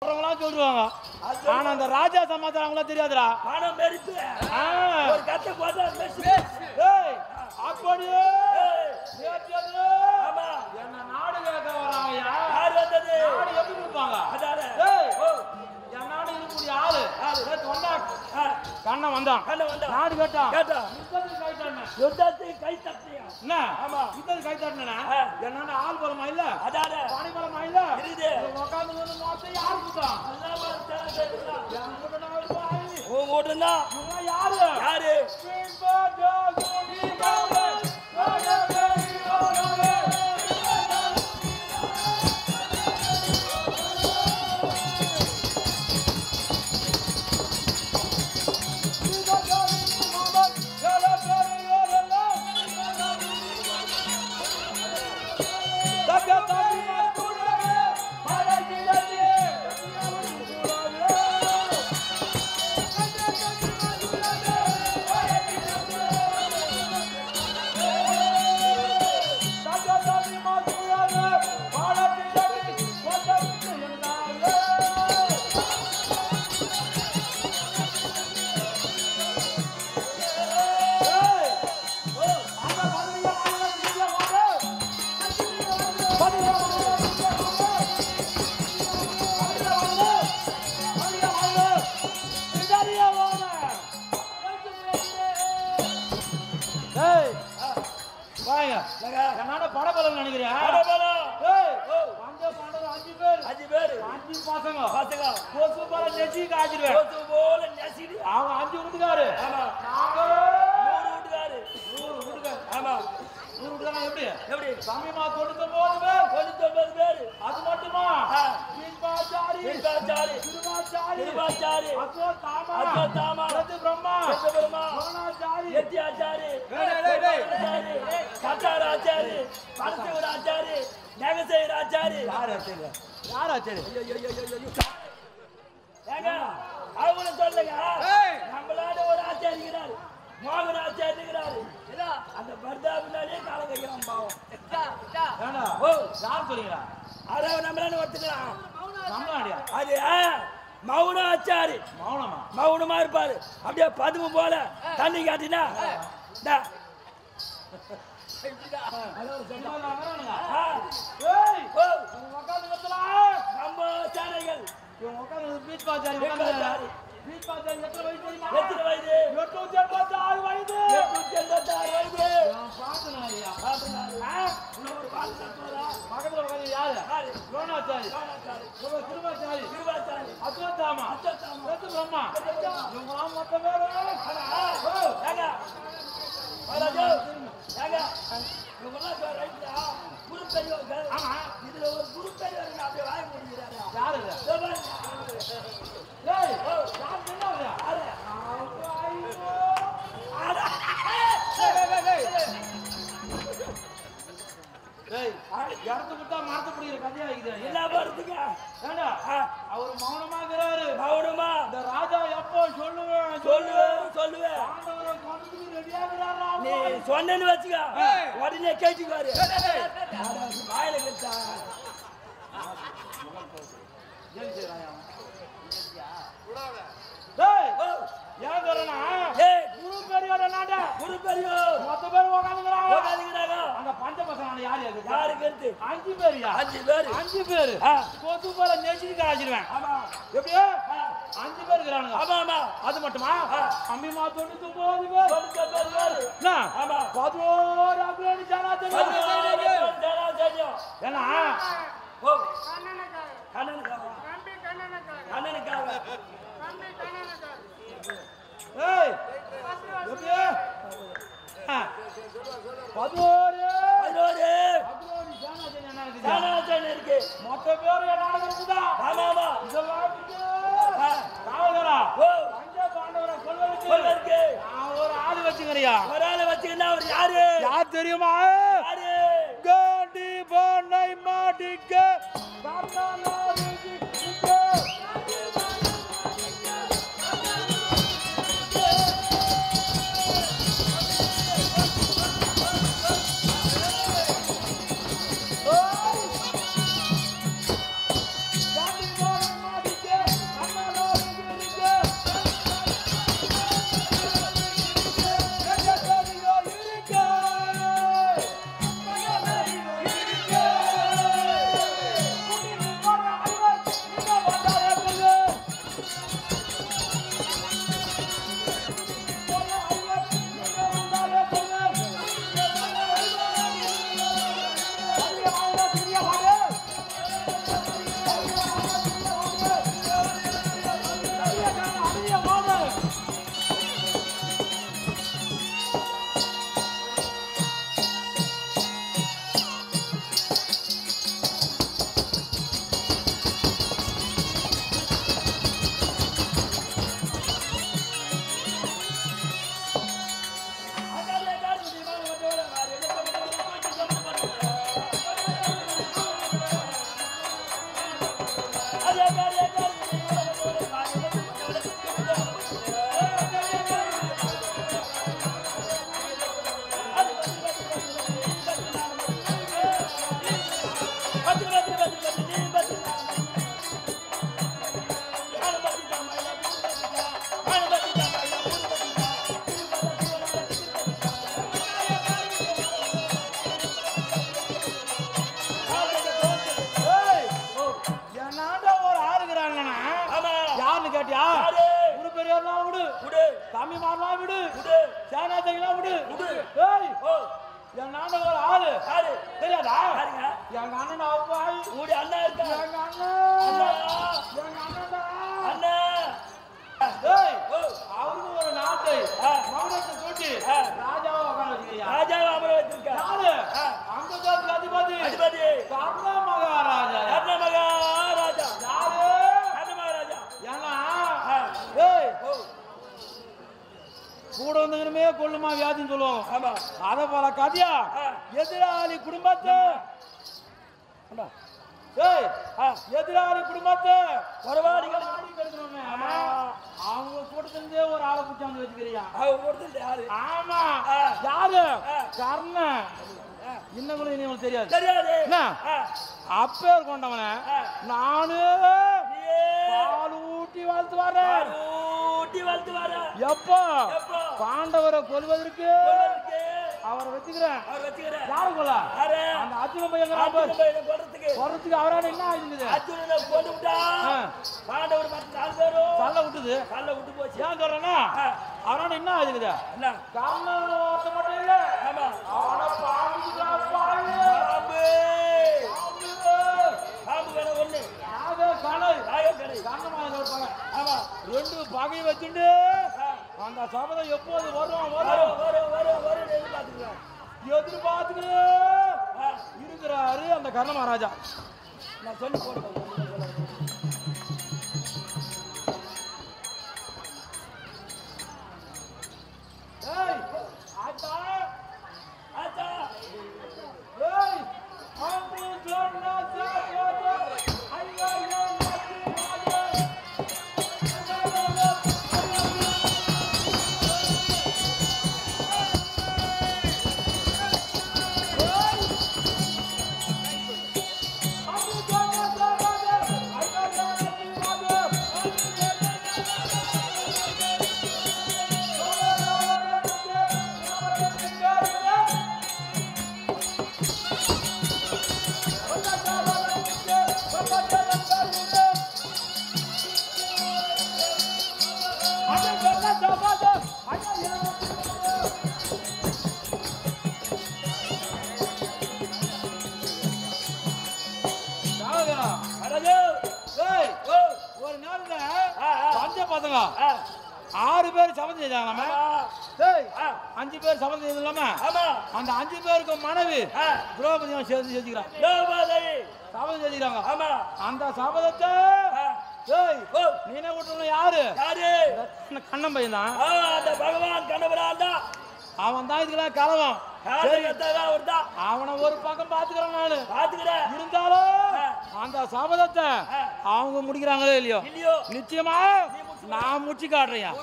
சொல்லுவாங்க. ஆனா அந்த ராஜா சமாச்சாரம் அவங்களா தெரியாதுடா. பணம் மெரிப்பு ஒரு கட்ட போட்டா மெரிப்பு. ஏய் அப்படியே ஆமா என்ன நாடு கேட்க வராங்கயா. யார் வந்தது? நாடு எப்படி கொடுப்பாங்க? அதால ஏய் என் நாடு இருக்கக்கூடிய ஆளு சொன்னா கண்ணன் வந்தான். நாடு கேட்டான். யுத்தத்துக்கு கை தட்டியா? என்ன? ஆமா யுத்தத்துக்கு கை தட்டினா என்ன ஆள் பலமா இல்ல? அதால பாணி பலமா இல்ல? இருக்குது. உட்கார்ந்து வந்து மொத்த யார் கொடுத்தான்? உன் ஓடுனா யாரு? யாரு? படபலம் நினைக்கிறேன். அஞ்சு பசங்க கொசு போல நெசி காய்ச்சிருவேன். அவங்க 5 வீட்டுக்காரு. ஆமா 100 வீட்டுக்காரன். எப்படி சமயமா 99 பேர். அது மட்டுமா திருவாச்சாரி அஸ்வத்தாமா பிரம்மா எத்தியாச்சாரி கட்டாராச்சாரி பரசுராச்சாரி நகசேராச்சாரி. யார் ஆச்சாரி? ஏங்க அவங்கள சொல்லுங்க. நம்மளால ஒரு ஆச்சாரி இருக்கிறாரு, மோகன் ஆச்சாரி இருக்கிறாரு. அந்த பர்தாபினாலே காலம் வைக்கிறான் பாவம். ஓ யார் சொல்றீங்களா? அதாவது நம்மளால ஒத்துக்கலாம். அது மௌனாச்சாரி. மௌனமா இருப்பாரு. அப்படியே பதுமு போல தண்ணி காட்டினா எத்தனை வயது? 886 வயது. பக்கத்துல உட்காந்து யாரு? யோனாச்சாரி, திருவாச்சாரி, அஸ்வத்தாமா, பிரம்மா. இவங்க மொத்த பேரு இதுல ஒரு குரு பெரியவர் அப்படியே வாய முடிக்கிறாரு. யாரு? இடத்து கொடுத்தா மரத்து பிடிக்கிற கதையா இருக்குது. என்ன வருதுங்க? அவர் மௌனமா இருக்கிறாரு. மௌனமா இந்த ராஜா எப்போ சொல்லுவேன் நீ சொன்னு வச்சுக்க. உடனே கேட்டுக்காரு. வாயில கேட்டா ஏன் சொல்றேன்னா குரு பெரியோர் நாட்ட குரு பெரியோர் மொத்த பேர் உட்காந்துக்கிறாங்க. அந்த பஞ்ச பசங்க யாருக்கு? 5 பேரியா? 5 பேரு கொத்து போல நெச்சிட்டு காய்ச்சிருவேன். எப்படியோ 5 பேர் இருக்கிறானுங்க. ஆமா அது மட்டுமா? அம்மிமா 99 பேர். 11 அப்ளேனி ஜனா தெரியும். ஏன்னா ஏய் எப்படியே 11 இருக்கு. மொத்த பேரு என்ன இருக்குதா? ஆமா இதெல்லாம் காவலரா பாண்டவரா சொல்லுங்க. ஒரு ஆளு வச்சுக்கிறியா? ஒரு ஆளு வச்சுக்கினா அவர் யார் தெரியுமா? காண்டி பண்ணை மாட்டிக்க காண்டி யாருன்னு கேட்டியா? ஒரு பெரியவர்லாம் விடு, தம்பி மாறலாம் விடு, சேனாத்தைலாம் விடு. ஏய் என் நான ஒரு ஆளு தெரியாதா? எங்க அண்ணன் அவ்வாய் அண்ணா இருக்கா? எங்க அண்ணன் அவருக்கு ஒரு நாட்டை மௌனத்தை கூட்டி ராஜாவை உட்கார வச்சுக்கிறியா? ராஜாவை அமர வச்சிருக்க யாரு? அங்கதோத்துக்கு அதிபதி கர்ண மகாராஜா. கர்ண மகாராஜா யாரு? கர்ண மகாராஜா. ஏன்னா கூட வந்துமே கொள்ளுமா வியாதின்னு சொல்லுவோம். ஆமா. அத போல கதையா எதிராளி குடும்பத்தை எதிராளி குடும்பத்தை அவங்க கூட்டத்திலே ஒரு ஆளை குச்சாந்து வச்சுக்கிறியா? அவங்க கூட்டத்தில் யாரு? ஆமா யாரு? கர்ண. இன்னும் கூட இனி தெரியாது தெரியாது. அப்பேர் கொண்டவன நானு பால் ஊட்டி வளர்த்து வரேன். எப்போ பாண்டவரை கொல்வதற்கு அவரை வச்சுக்கிறேன். யாரு கொல்ல? அந்த அர்ஜுன பையன் போறதுக்கு அவரான என்ன ஆயிருந்தது? சல்ல விட்டுது. ஏன் சொல்றேன்னா அவரான என்ன ஆயிருக்குது? காரணம் ஒருத்த மட்டும் இல்ல, அவனை ரெண்டு பகை வச்சுட்டு அந்த சபதம் எப்போது வரும் எதிர்பார்த்துக்கிட்டு இருக்கிறாரு அந்த கர்ண மகாராஜா. நான் சொல்லி போடுறேன். ஒரு நாள்ல பஞ்ச பசங்க 6 பேர் சபதம் செஞ்சாங்க. 5 பேர் சபதம் செய்யறது இல்லாம அந்த 5 பேருக்கு மனைவி திரௌபதியை சேர்த்து செஞ்சுக்கிறாங்க. சபதம் செஞ்சுக்கிறாங்க. அந்த சபதத்தை நீனே விட்டுறணும். யாரு? கண்ணன் பையன் தான். பகவான் கண்ணபுரான் தான். அவன் தான் இதுக்கெல்லாம் கலவம். அவனை ஒரு பக்கம் பாத்துக்கிறேன் நானு. இருந்தாலும் அந்த சபதத்தை அவங்க முடிக்கிறாங்களோ இல்லையோ நிச்சயமா நான் முடிச்சு காட்டுறேன்.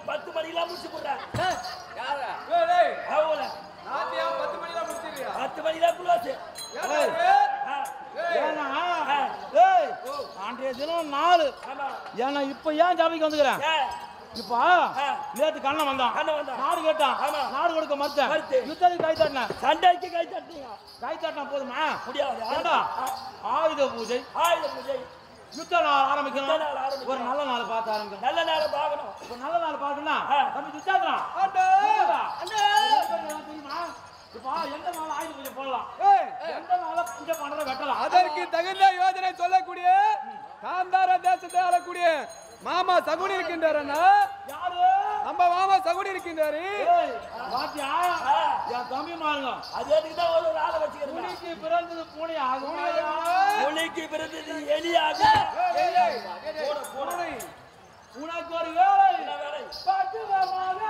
10 மணிக்கெல்லாம் முடிச்சு போடுறேன். 10 மணிக்கெல்லாம் குளோஸ். ஏன்னா அன்றைய தினம் 4. ஏன்னா இப்ப ஏன் ஜாபிக்கு வந்துக்கிறேன்? இப்ப நேற்று கண்ணன் வந்தான். நாடு கேட்டான். நாடு கொடுக்க மறுத்தேன். யுத்தத்துக்கு கை தட்டினேன். சண்டைக்கு கை தட்டினீங்க. கை தட்டினா போதுமா? முடியாது. ஆயுத பூஜை யுத்த நாள் ஆரம்பிக்கணும். ஒரு நல்ல நாள் பார்த்து ஆரம்பிக்கணும். நல்ல நாள் பார்க்கணும். ஒரு நல்ல நாள் பார்க்கணும். தம்பி யுத்தாத்தான் தெரியுமா? இப்ப எந்த நாள் ஆயுத பூஜை போடலாம், எந்த நாள பஞ்ச பாண்டவரை வெட்டலாம், அதற்கு தகுந்த யோஜனை சொல்லக்கூடிய காந்தார தேசத்தை ஆளக்கூடிய மாமா சகுனி இருக்கின்றாரண்ணா. யாரு? நம்ம மாமா சகுனி இருக்கின்றாரு. பாத்தியா என் தம்பி மாறுங்க. அதுக்கு தான் ஒரு ஆளை வச்சுக்கிறேன். புலிக்கு பிறந்தது பூனை ஆகும், புலிக்கு பிறந்தது எலி ஆகும். உனக்கு ஒரு வேலை. வேலை பட்டுவமாக